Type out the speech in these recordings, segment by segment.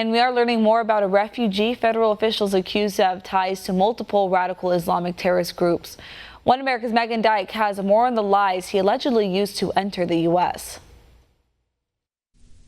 And we are learning more about a refugee federal officials accused of ties to multiple radical Islamic terrorist groups. One America's Meghann Dyke has more on the lies he allegedly used to enter the U.S.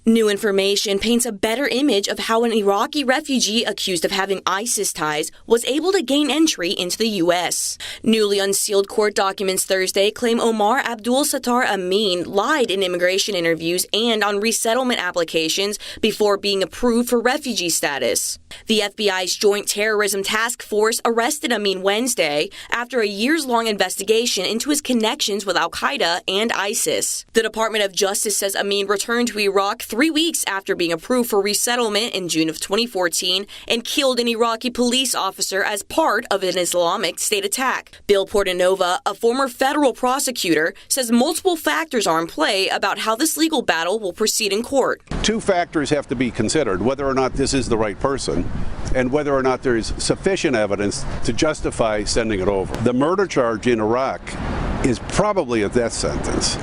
New information paints a better image of how an Iraqi refugee accused of having ISIS ties was able to gain entry into the U.S. Newly unsealed court documents Thursday claim Omar Abdul Sattar Amin lied in immigration interviews and on resettlement applications before being approved for refugee status. The FBI's Joint Terrorism Task Force arrested Amin Wednesday after a years-long investigation into his connections with al-Qaeda and ISIS. The Department of Justice says Amin returned to Iraq 3 weeks after being approved for resettlement in June of 2014 and killed an Iraqi police officer as part of an Islamic State attack. Bill Portanova, a former federal prosecutor, says multiple factors are in play about how this legal battle will proceed in court. Two factors have to be considered: whether or not this is the right person and whether or not there is sufficient evidence to justify sending it over. The murder charge in Iraq is probably a death sentence.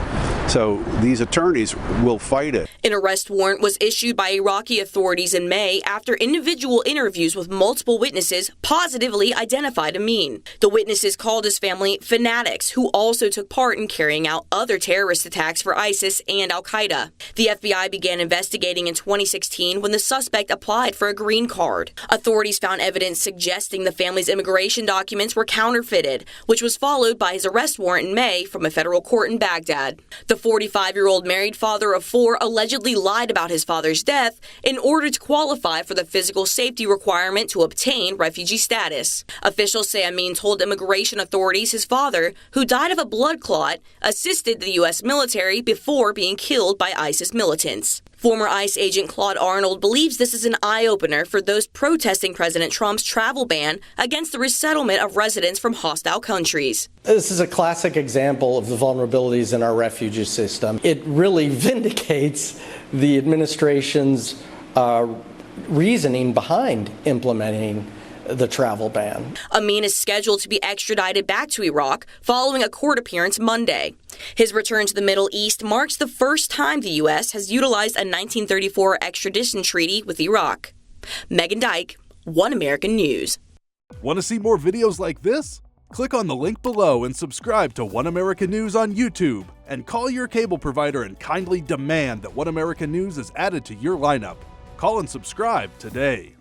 So these attorneys will fight it. An arrest warrant was issued by Iraqi authorities in May after individual interviews with multiple witnesses positively identified Amin. The witnesses called his family fanatics who also took part in carrying out other terrorist attacks for ISIS and al-Qaeda. The FBI began investigating in 2016 when the suspect applied for a green card. Authorities found evidence suggesting the family's immigration documents were counterfeited, which was followed by his arrest warrant in May from a federal court in Baghdad. The 45-year-old married father of 4 allegedly lied about his father's death in order to qualify for the physical safety requirement to obtain refugee status. Officials say Amin told immigration authorities his father, who died of a blood clot, assisted the U.S. military before being killed by ISIS militants. Former ICE agent Claude Arnold believes this is an eye-opener for those protesting President Trump's travel ban against the resettlement of residents from hostile countries. This is a classic example of the vulnerabilities in our refugee system. It really vindicates the administration's reasoning behind implementing the travel ban. Amin is scheduled to be extradited back to Iraq following a court appearance Monday. His return to the Middle East marks the first time the U.S. has utilized a 1934 extradition treaty with Iraq. Meghann Dyke, One American News. Want to see more videos like this? Click on the link below and subscribe to One American News on YouTube, and call your cable provider and kindly demand that One American News is added to your lineup. Call and subscribe today.